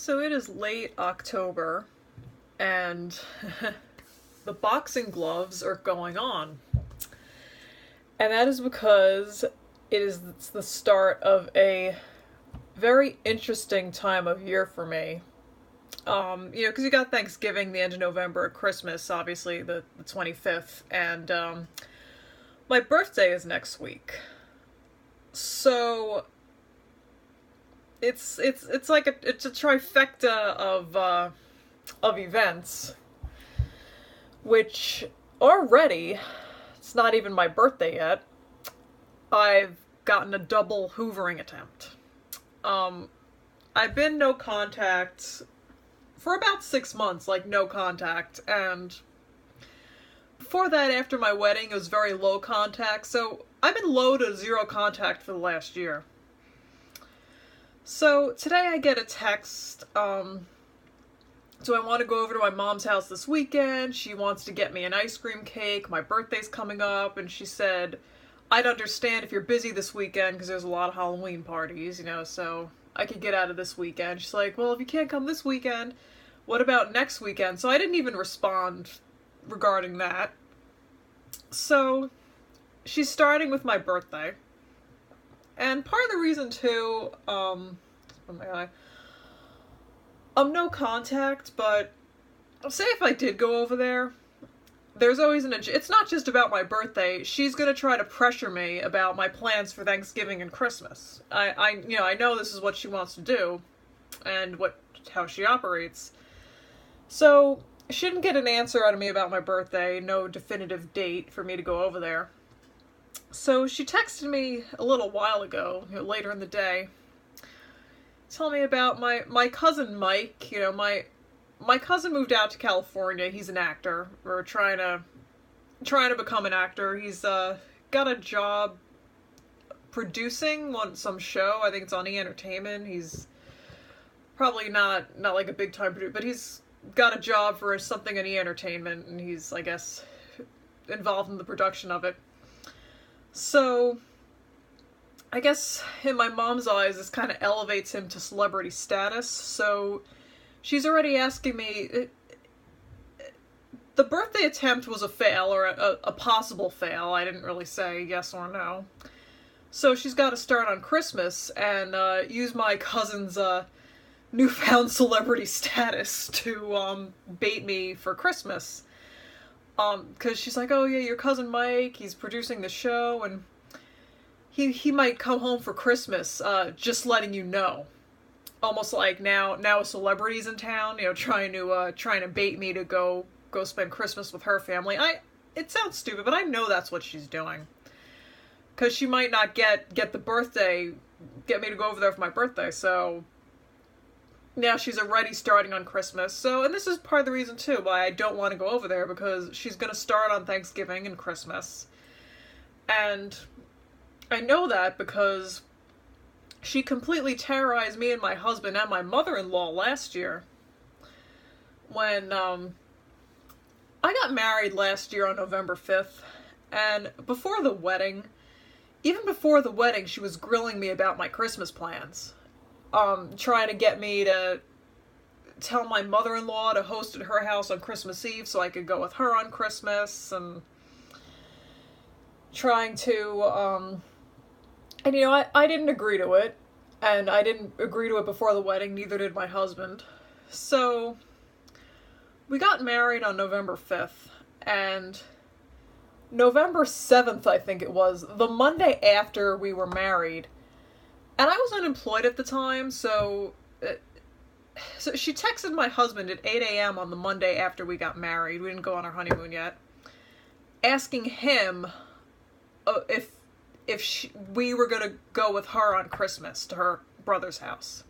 So it is late October, and the boxing gloves are going on. And that is because it's the start of a very interesting time of year for me. Because you got Thanksgiving, the end of November, Christmas, obviously the 25th, and my birthday is next week. So it's like it's a trifecta of events, which already, it's not even my birthday yet, I've gotten a double hoovering attempt. I've been no contact for about 6 months, like no contact, and before that, after my wedding, it was very low contact, so I've been low to zero contact for the last year. So today I get a text, so I want to go over to my mom's house this weekend. She wants to get me an ice cream cake. My birthday's coming up, and she said, I'd understand if you're busy this weekend because there's a lot of Halloween parties, so I could get out of this weekend. She's like, well, if you can't come this weekend, what about next weekend? So I didn't even respond regarding that. So she's starting with my birthday. And part of the reason too, I'm no contact, but say if I did go over there, there's always it's not just about my birthday. She's gonna try to pressure me about my plans for Thanksgiving and Christmas. I know this is what she wants to do, and how she operates. So she didn't get an answer out of me about my birthday. No definitive date for me to go over there. So she texted me a little while ago, later in the day, telling me about my cousin Mike. My cousin moved out to California. He's an actor, or trying to become an actor. He's got a job producing some show. I think it's on E! Entertainment. He's probably not like a big time producer, but he's got a job for something in E! Entertainment, and he's, I guess, involved in the production of it. So, I guess in my mom's eyes, this kind of elevates him to celebrity status. So, she's already asking me, the birthday attempt was a fail, or a possible fail. I didn't really say yes or no. So she's got to start on Christmas and use my cousin's newfound celebrity status to bait me for Christmas. Because she's like, oh yeah, your cousin Mike, he's producing the show, and he might come home for Christmas, just letting you know. Almost like now a celebrity's in town, trying to bait me to go spend Christmas with her family. It sounds stupid, but I know that's what she's doing. Because she might not get me to go over there for my birthday, so now she's already starting on Christmas. So, and this is part of the reason too why I don't want to go over there, because she's going to start on Thanksgiving and Christmas. And I know that because she completely terrorized me and my husband and my mother-in-law last year. When I got married last year on November 5th, and even before the wedding, she was grilling me about my Christmas plans. Trying to get me to tell my mother-in-law to host at her house on Christmas Eve so I could go with her on Christmas, and trying to, I didn't agree to it, and I didn't agree to it before the wedding, neither did my husband. So, we got married on November 5th, and November 7th, I think it was, the Monday after we were married, and I was unemployed at the time, so she texted my husband at 8 a.m. on the Monday after we got married. We didn't go on our honeymoon yet. Asking him if we were going to go with her on Christmas to her brother's house.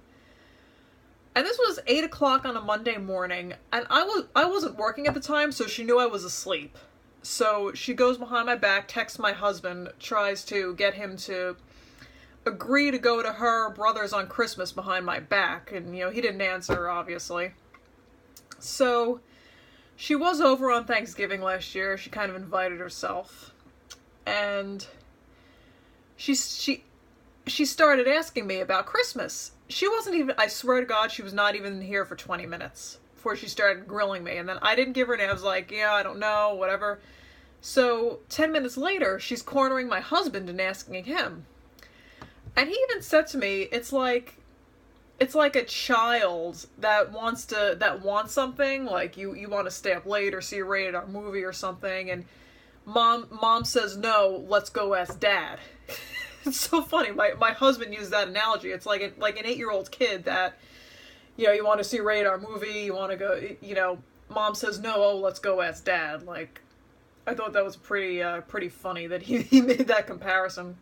And this was 8 o'clock on a Monday morning, and I wasn't working at the time, so she knew I was asleep. So she goes behind my back, texts my husband, tries to get him to agree to go to her brother's on Christmas behind my back, and he didn't answer, obviously. So she was over on Thanksgiving last year. She kind of invited herself, and she started asking me about Christmas, she wasn't even, I swear to God, she was not even here for 20 minutes before she started grilling me. And then I didn't give her an answer. I was like, yeah, I don't know, whatever. So 10 minutes later, she's cornering my husband and asking him. And he even said to me, it's like a child that wants something, like you want to stay up late or see a rated R movie or something, and mom says no, let's go ask dad. It's so funny. My husband used that analogy. It's like an 8-year-old kid that, you want to see a rated R movie, you want to go, mom says no, oh, let's go ask dad. Like, I thought that was pretty funny that he made that comparison.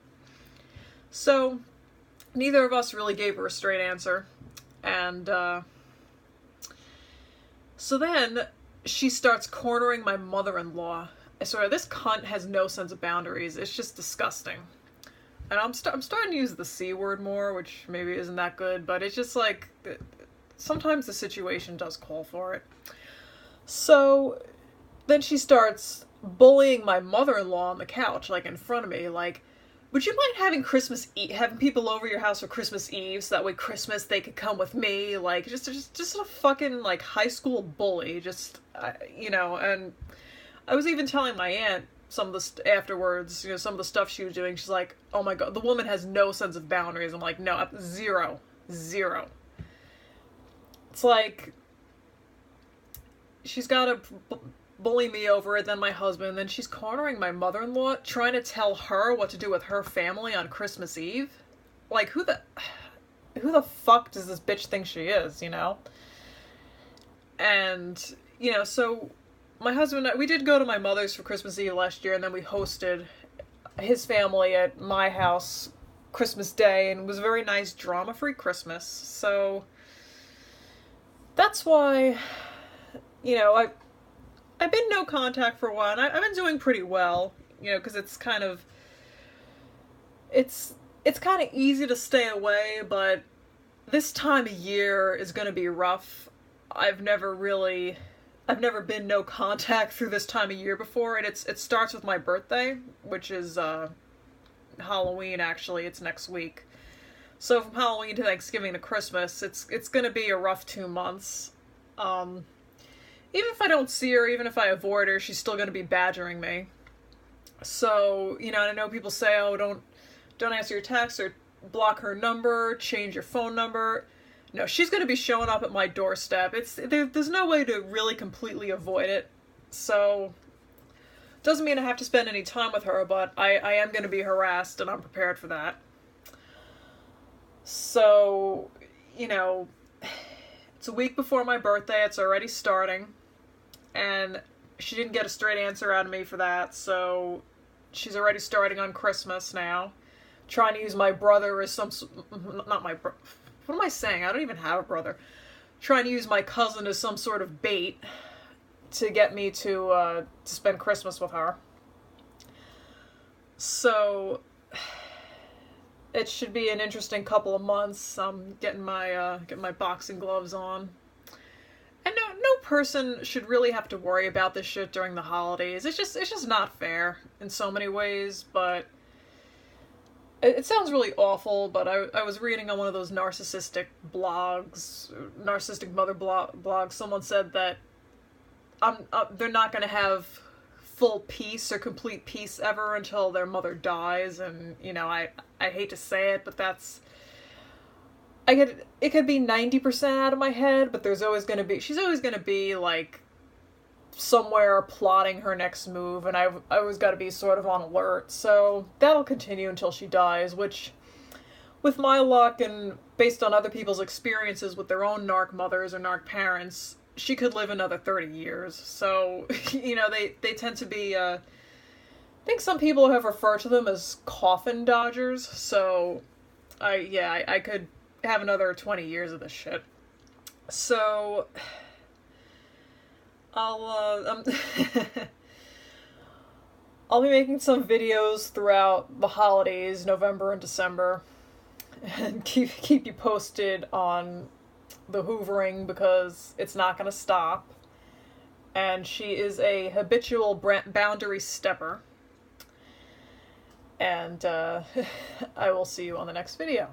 So, neither of us really gave her a straight answer. And, so then she starts cornering my mother-in-law. I swear, this cunt has no sense of boundaries. It's just disgusting. And I'm starting to use the C word more, which maybe isn't that good, but it's just like, sometimes the situation does call for it. So, then she starts bullying my mother-in-law on the couch, like in front of me, like, would you mind having people over your house for Christmas Eve, so that way Christmas they could come with me? Like, just a fucking, like, high school bully, and I was even telling my aunt some of the, afterwards, some of the stuff she was doing. She's like, oh my God, the woman has no sense of boundaries. I'm like, no, zero. It's like, she's got to bully me over it, then my husband, then she's cornering my mother-in-law, trying to tell her what to do with her family on Christmas Eve. Like, who the fuck does this bitch think she is, And, so my husband and I, we did go to my mother's for Christmas Eve last year, and then we hosted his family at my house Christmas Day, and it was a very nice drama-free Christmas. So that's why, I've been no contact for a while, and I've been doing pretty well, because it's kind of easy to stay away, but this time of year is going to be rough. I've never been no contact through this time of year before, and it starts with my birthday, which is Halloween. Actually, it's next week. So from Halloween to Thanksgiving to Christmas, it's going to be a rough 2 months. Even if I don't see her, even if I avoid her, she's still going to be badgering me. So, and I know people say, oh, don't answer your texts or block her number, change your phone number. No, she's going to be showing up at my doorstep. There's no way to really completely avoid it. So, doesn't mean I have to spend any time with her, but I am going to be harassed, and I'm prepared for that. So, it's a week before my birthday. It's already starting. And she didn't get a straight answer out of me for that, so she's already starting on Christmas now. Trying to use my brother as not my brother. What am I saying? I don't even have a brother. Trying to use my cousin as some sort of bait to get me to spend Christmas with her. So it should be an interesting couple of months. I'm getting my boxing gloves on. And no person should really have to worry about this shit during the holidays. It's just not fair in so many ways, but it sounds really awful, but I was reading on one of those narcissistic blogs, narcissistic mother blogs, someone said that they're not going to have full peace or complete peace ever until their mother dies, and, I hate to say it, but it could be 90% out of my head, but she's always going to be, like, somewhere plotting her next move, and I always got to be sort of on alert, so that'll continue until she dies, which, with my luck, and based on other people's experiences with their own narc mothers or narc parents, she could live another 30 years, so, they tend to be, I think some people have referred to them as coffin dodgers, so, I could have another 20 years of this shit. So, I'll be making some videos throughout the holidays, November and December, and keep you posted on the hoovering, because it's not going to stop. And she is a habitual boundary stepper. And I will see you on the next video.